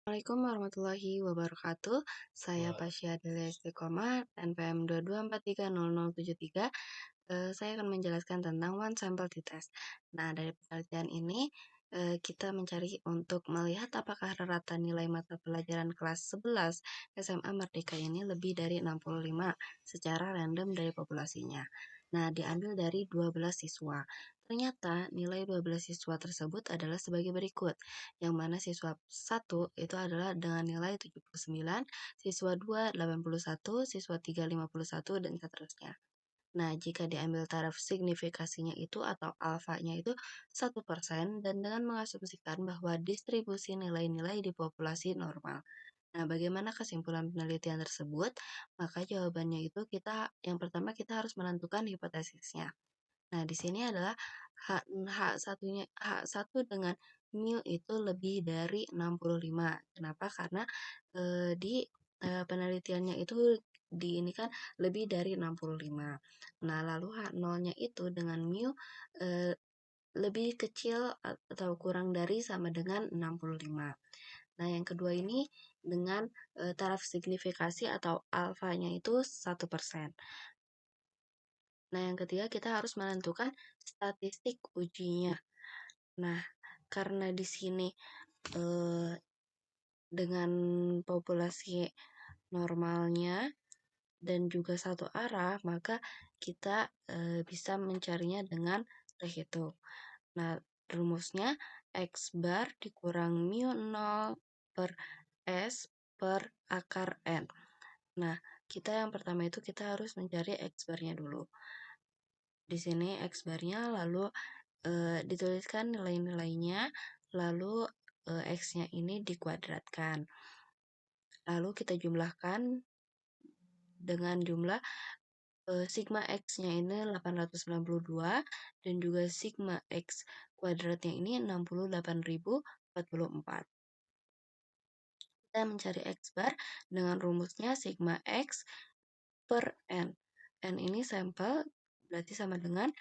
Assalamualaikum warahmatullahi wabarakatuh. Saya Wah, Pasya Delia Istiqomah, NPM 2243073. Saya akan menjelaskan tentang one sample t-test. Nah, dari penelitian ini, kita mencari untuk melihat apakah rata nilai mata pelajaran kelas 11 SMA Merdeka ini lebih dari 65 secara random dari populasinya. Nah, diambil dari 12 siswa. Ternyata nilai 12 siswa tersebut adalah sebagai berikut, yang mana siswa 1 itu adalah dengan nilai 79, siswa 2 81, siswa 3 51, dan seterusnya. Nah, jika diambil taraf signifikasinya itu atau alfanya itu 1% dan dengan mengasumsikan bahwa distribusi nilai-nilai di populasi normal. Nah, bagaimana kesimpulan penelitian tersebut? Maka jawabannya itu yang pertama kita harus menentukan hipotesisnya. Nah, di sini adalah H1 dengan mu itu lebih dari 65. Kenapa? Karena di penelitiannya itu di ini kan lebih dari 65. Nah, lalu H0-nya itu dengan mu eh, lebih kecil atau kurang dari sama dengan 65. Nah, yang kedua ini dengan taraf signifikasi atau alfanya itu 1%. Nah, yang ketiga kita harus menentukan statistik ujinya. Nah, karena di sini eh, dengan populasi normalnya dan juga satu arah, maka kita bisa mencarinya dengan terhitung. Nah, rumusnya X bar dikurang mu 0 per S per akar N. Nah, kita yang pertama itu kita harus mencari X barnya dulu. Di sini X barnya lalu dituliskan nilai-nilainya, lalu X-nya ini dikuadratkan. Lalu kita jumlahkan dengan jumlah sigma X-nya ini 892 dan juga sigma X kuadratnya ini 68.044. Kita mencari X bar dengan rumusnya sigma X per N. N ini sampel, berarti sama dengan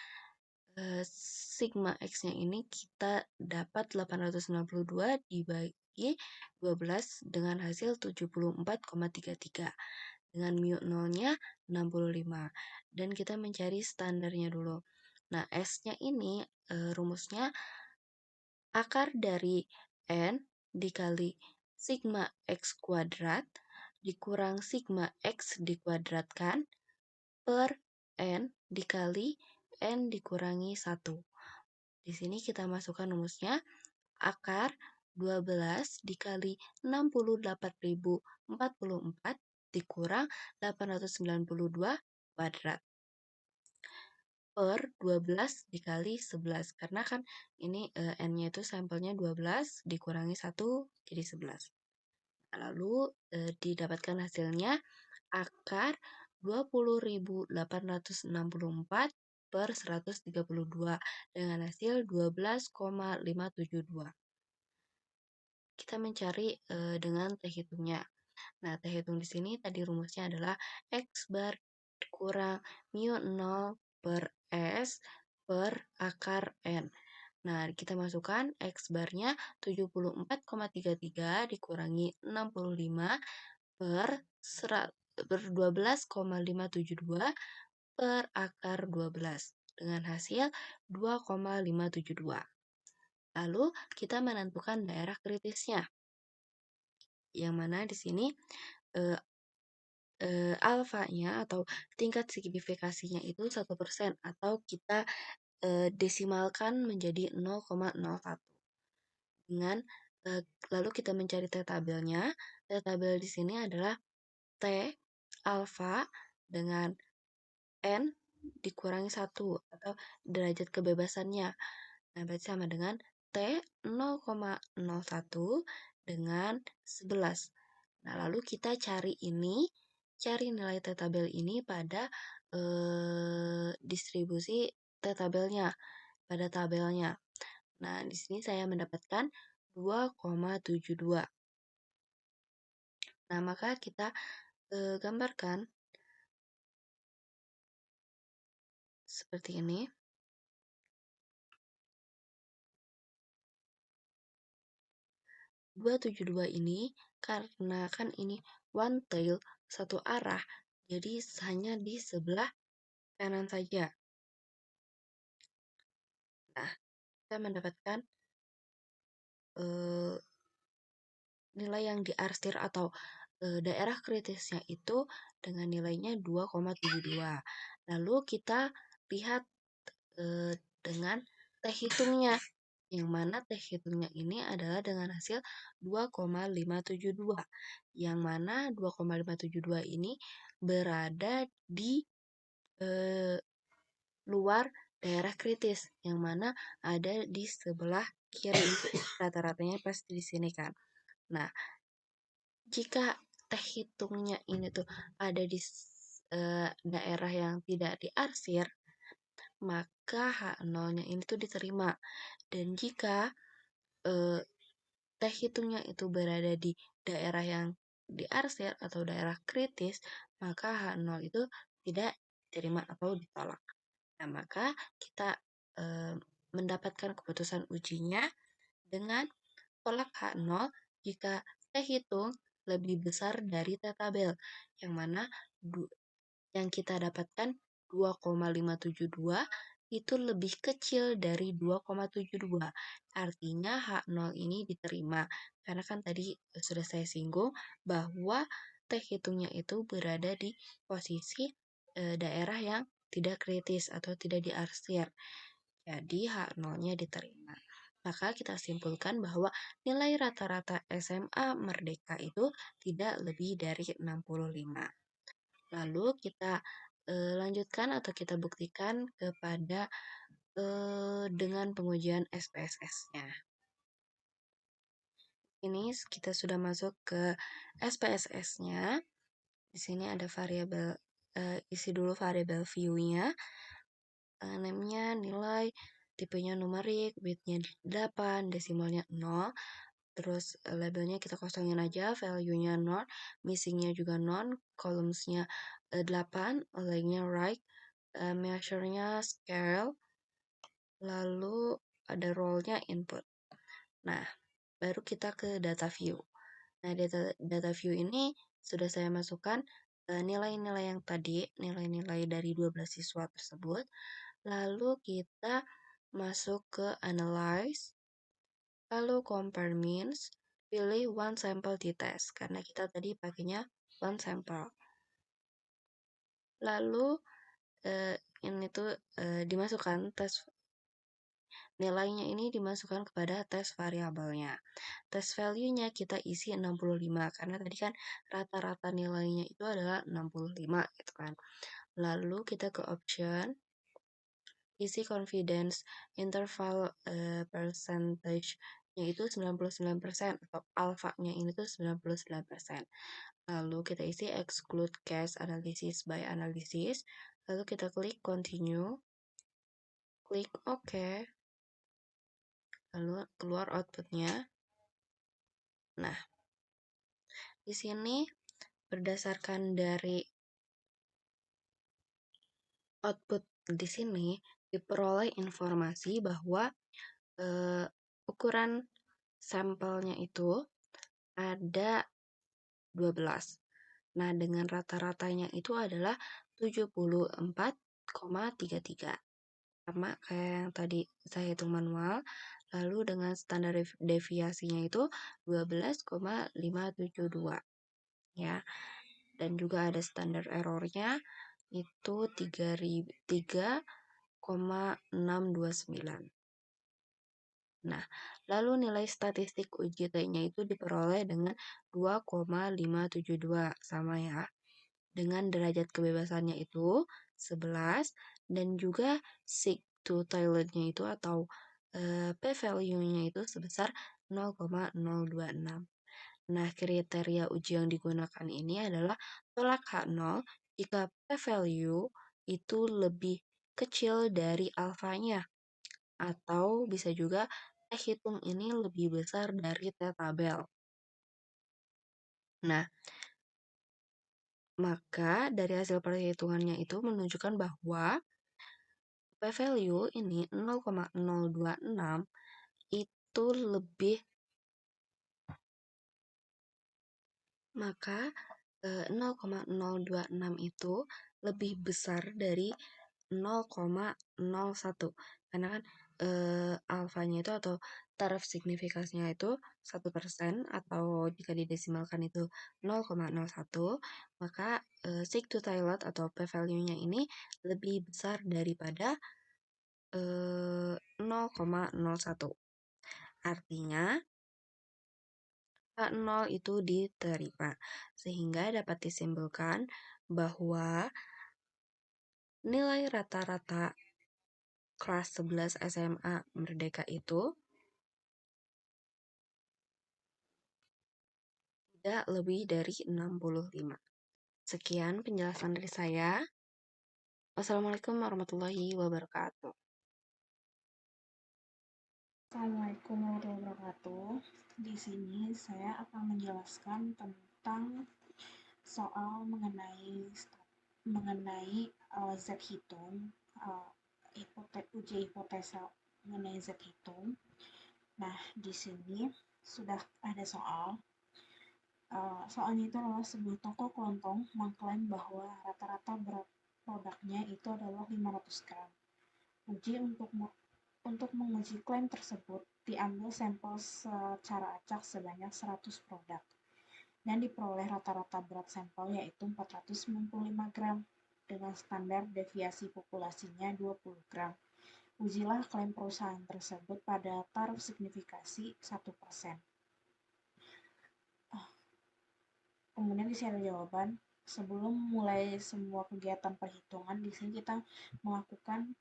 sigma X-nya ini kita dapat 892 dibagi 12 dengan hasil 74,33. Dengan mu 0-nya 65. Dan kita mencari standarnya dulu. Nah, S-nya ini rumusnya akar dari N dikali sigma X kuadrat dikurang sigma X dikuadratkan per N dikali N dikurangi 1. Di sini kita masukkan rumusnya akar 12 dikali 68.044 dikurang 892 kuadrat per 12 dikali 11. Karena kan ini N-nya itu sampelnya 12 dikurangi 1 jadi 11. Lalu didapatkan hasilnya akar 20.864 per 132 dengan hasil 12,572. Kita mencari dengan T hitungnya. Nah, T hitung di sini tadi rumusnya adalah X bar kurang mu 0 per S per akar N. Nah, kita masukkan X barnya 74,33 dikurangi 65 per 12,572 per akar 12 dengan hasil 2,572. Lalu kita menentukan daerah kritisnya, yang mana di sini eh, alfanya atau tingkat signifikasinya itu 1% atau kita desimalkan menjadi 0,01. Dengan lalu kita mencari T tabelnya. T tabel di sini adalah T alfa dengan N dikurangi 1 atau derajat kebebasannya. Nah, berarti sama dengan T 0,01 dengan 11. Nah, lalu kita cari nilai T tabel ini pada distribusi T tabelnya, pada tabelnya. Nah, di sini saya mendapatkan 2,72. Nah, maka kita gambarkan seperti ini. 272 ini karena kan ini one tail, satu arah, jadi hanya di sebelah kanan saja. Nah, kita mendapatkan eh, nilai yang diarsir atau daerah kritisnya itu dengan nilainya 2,72. Lalu kita lihat dengan teh hitungnya, yang mana teh hitungnya ini adalah dengan hasil 2,572, yang mana 2,572 ini berada di eh, luar daerah kritis, yang mana ada di sebelah kiri. Rata-ratanya pasti di sini kan. Nah, jika teh hitungnya ini tuh ada di daerah yang tidak diarsir, maka H0-nya ini tuh diterima. Dan jika eh, teh hitungnya itu berada di daerah yang diarsir atau daerah kritis, maka H0 itu tidak diterima atau ditolak. Nah, maka kita eh, mendapatkan keputusan ujinya dengan tolak H0 jika teh hitung lebih besar dari teh tabel, yang mana yang kita dapatkan 2,572 itu lebih kecil dari 2,72. Artinya H0 ini diterima. Karena kan tadi sudah saya singgung bahwa teh hitungnya itu berada di posisi daerah yang tidak kritis atau tidak diarsir. Jadi H0-nya diterima. Maka kita simpulkan bahwa nilai rata-rata SMA Merdeka itu tidak lebih dari 65. Lalu kita lanjutkan atau kita buktikan kepada dengan pengujian SPSS-nya. Ini kita sudah masuk ke SPSS-nya. Di sini ada variabel isi dulu variabel view-nya. Name-nya nilai, tipenya numerik, bitnya 8, desimalnya 0. Terus labelnya kita kosongin aja, value-nya non, missing-nya juga non, columns-nya 8, align-nya right, measure-nya scale, lalu ada role-nya input. Nah, baru kita ke data view. Nah, data view ini sudah saya masukkan nilai-nilai yang tadi, nilai-nilai dari 12 siswa tersebut. Lalu kita masuk ke analyze, lalu compare means, pilih one sample di test, karena kita tadi pakainya one sample. Lalu ini tuh dimasukkan tes nilainya ini dimasukkan kepada tes variabelnya. Tes value-nya kita isi 65 karena tadi kan rata-rata nilainya itu adalah 65 gitu kan. Lalu kita ke option isi confidence interval percentage yaitu 99% atau alfanya ini tuh 99%. Lalu kita isi exclude case analysis by analysis. Lalu kita klik continue. Klik OK. Lalu keluar outputnya. Nah, di sini berdasarkan dari output di sini diperoleh informasi bahwa ukuran sampelnya itu ada 12. Nah, dengan rata-ratanya itu adalah 74,33. Sama kayak yang tadi saya hitung manual. Lalu dengan standar deviasinya itu 12,572. Ya. Dan juga ada standar errornya itu 3,629. Nah, lalu nilai statistik uji T-nya itu diperoleh dengan 2,572 sama ya. Dengan derajat kebebasannya itu 11 dan juga sig to toiletnya itu atau p-value-nya itu sebesar 0,026. Nah, kriteria uji yang digunakan ini adalah tolak H0 jika p-value itu lebih kecil dari alfanya. Atau bisa juga hitung ini lebih besar dari T tabel. Nah, maka dari hasil perhitungannya itu menunjukkan bahwa p-value ini 0,026 itu lebih maka 0,026 itu lebih besar dari 0,01, karena kan alfanya itu atau taraf signifikasinya itu 1%, atau jika didesimalkan itu 0,01, maka seek to Tailot atau p-value-nya ini lebih besar daripada 0,01. Artinya K0 itu diterima, sehingga dapat disimpulkan bahwa nilai rata-rata kelas 11 SMA Merdeka itu tidak lebih dari 65. Sekian penjelasan dari saya. Wassalamualaikum warahmatullahi wabarakatuh. Assalamualaikum warahmatullahi wabarakatuh. Di sini saya akan menjelaskan tentang soal mengenai Z hitung, uji hipotesa mengenai Z hitung. Nah, di sini sudah ada soal. Soalnya itu adalah sebuah toko kelontong mengklaim bahwa rata-rata berat produknya itu adalah 500 gram. Uji untuk menguji klaim tersebut, diambil sampel secara acak sebanyak 100 produk dan diperoleh rata-rata berat sampel yaitu 495 gram dengan standar deviasi populasinya 20 gram. Ujilah klaim perusahaan tersebut pada taraf signifikasi 1%. Kemudian di sini ada jawaban. Sebelum mulai semua kegiatan perhitungan, di sini kita melakukan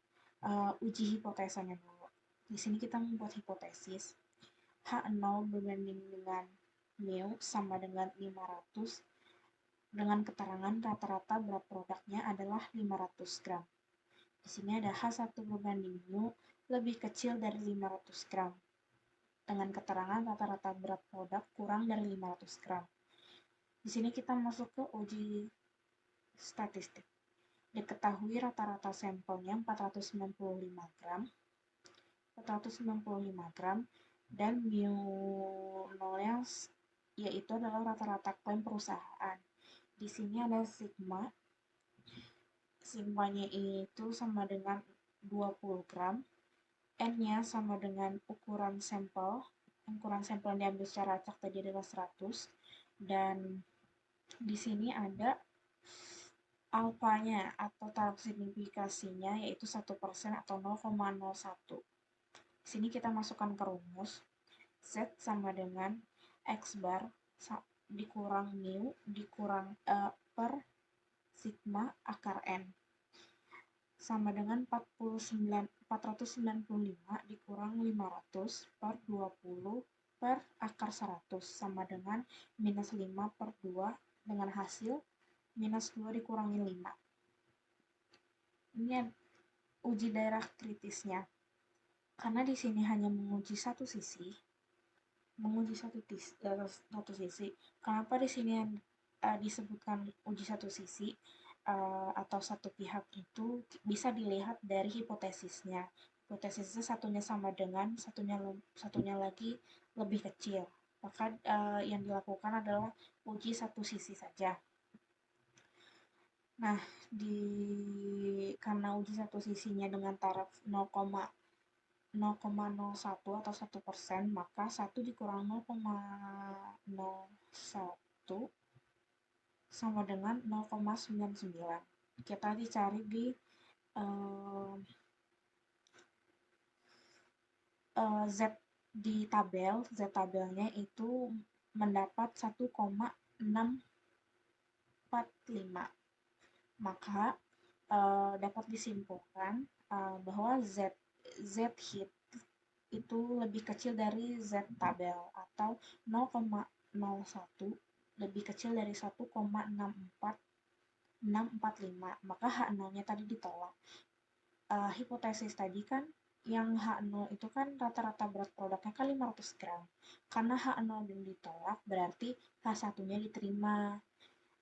uji hipotesanya dulu. Di sini kita membuat hipotesis H0 berbanding dengan mu sama dengan 500 dengan keterangan rata-rata berat produknya adalah 500 gram. Di sini ada H1 berbanding mu lebih kecil dari 500 gram dengan keterangan rata-rata berat produk kurang dari 500 gram. Di sini kita masuk ke uji statistik. Diketahui rata-rata sampelnya 495 gram, 495 gram dan mu nolnya yaitu adalah rata-rata klaim perusahaan. Di sini ada sigma. Sigmanya itu sama dengan 20 gram. N-nya sama dengan ukuran sampel. Ukuran sampel yang diambil secara acak tadi adalah 100 dan di sini ada alfanya atau taraf signifikasinya yaitu 1% atau 0,01. Di sini kita masukkan ke rumus. Z sama dengan X bar dikurang mu dikurang per sigma akar N sama dengan 495 dikurang 500 per 20 per akar 100 sama dengan minus 5 per 2 dengan hasil minus 2 dikurangi 5. Ini uji daerah kritisnya. Karena di sini hanya menguji satu sisi. Kenapa di sini disebutkan uji satu sisi atau satu pihak itu bisa dilihat dari hipotesisnya. Hipotesisnya satunya sama dengan satunya lagi lebih kecil. Maka yang dilakukan adalah uji satu sisi saja. Nah, karena uji satu sisinya dengan taraf 0,01 atau 1%, maka 1 dikurang 0,01 sama dengan 0,99. Kita dicari di Z di tabel, Z tabelnya itu mendapat 1,645. Maka dapat disimpulkan bahwa Z hit itu lebih kecil dari Z tabel atau 0,01 lebih kecil dari 1,645. Maka H0-nya tadi ditolak. Hipotesis tadi kan yang H0 itu kan rata-rata berat produknya kan 500 gram. Karena H0 yang ditolak berarti H1-nya diterima.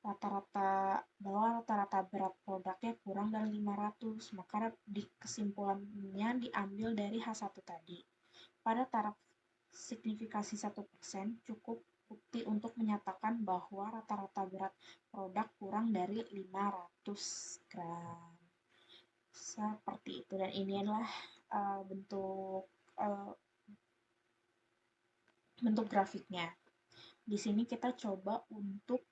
Bahwa rata-rata berat produknya kurang dari 500, maka di kesimpulannya diambil dari H1 tadi. Pada taraf signifikasi 1% cukup bukti untuk menyatakan bahwa rata-rata berat produk kurang dari 500 gram. Seperti itu, dan ini adalah bentuk uh, bentuk grafiknya. Di sini kita coba untuk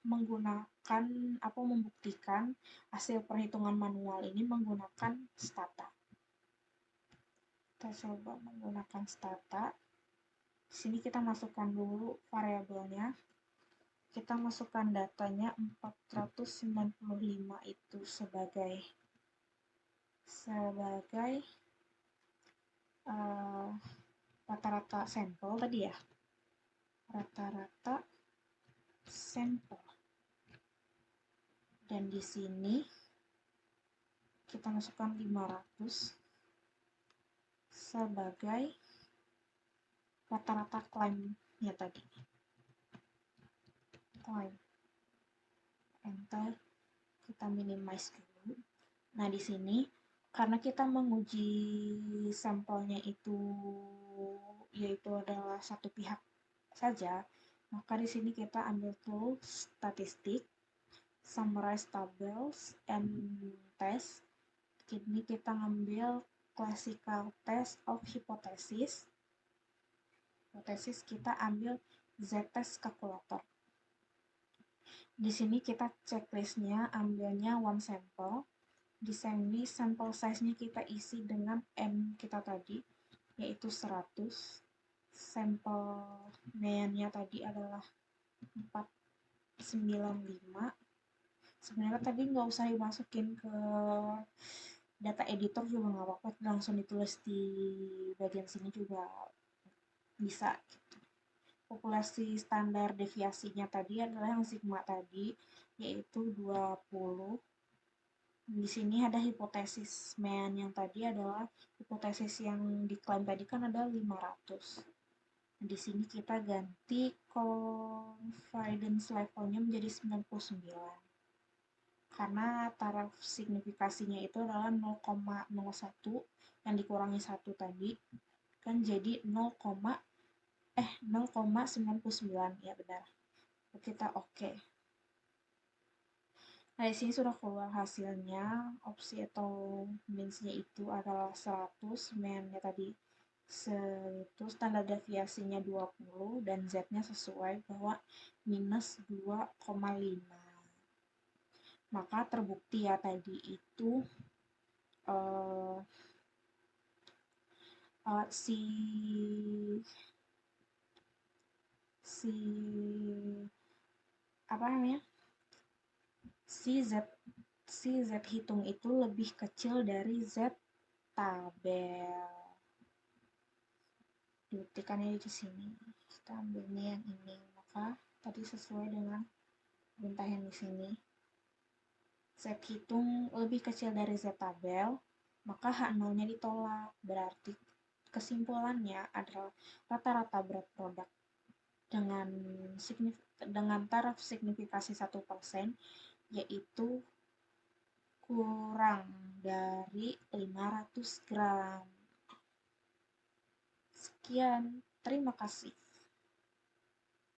menggunakan membuktikan hasil perhitungan manual ini menggunakan stata. Kita coba menggunakan stata. Di sini kita masukkan dulu variabelnya. Kita masukkan datanya 495 itu sebagai rata-rata sampel tadi ya. Rata-rata sampel. Dan di sini kita masukkan 500 sebagai rata-rata klaimnya tadi. Klaim. Enter. Kita minimize dulu. Nah, di sini karena kita menguji sampelnya itu yaitu adalah satu pihak saja, maka di sini kita ambil tool statistik, summarize tables, and test. Jadi kita ngambil classical test of hypothesis. Hipotesis kita ambil z-test calculator. Di sini kita checklistnya ambilnya one sample. Di sini sample size-nya kita isi dengan M kita tadi, yaitu 100. Sampel mean-nya tadi adalah 495. Sebenarnya tadi nggak usah dimasukin ke data editor juga nggak apa-apa, langsung ditulis di bagian sini juga bisa. Populasi standar deviasinya tadi adalah yang sigma tadi, yaitu 20. Di sini ada hipotesis mean yang tadi adalah hipotesis yang diklaim tadi kan ada 500. Di sini kita ganti confidence levelnya menjadi 99. Karena taraf signifikasinya itu adalah 0,01 yang dikurangi 1 tadi kan jadi 0,99 ya benar. Kita oke. Nah, di sini sudah keluar hasilnya. Opsi atau means-nya itu adalah 100, mean-nya tadi itu standar deviasinya 20 dan Z-nya sesuai bahwa minus 2,5. Maka terbukti ya tadi itu si Z hitung itu lebih kecil dari Z tabel. Dibuktikannya di sini. Kita ambilnya yang ini, maka tadi sesuai dengan perintah yang di sini. Z hitung lebih kecil dari Z tabel, maka H0-nya ditolak. Berarti kesimpulannya adalah rata-rata berat produk dengan taraf signifikasi 1%, yaitu kurang dari 500 gram. Sekian, terima kasih.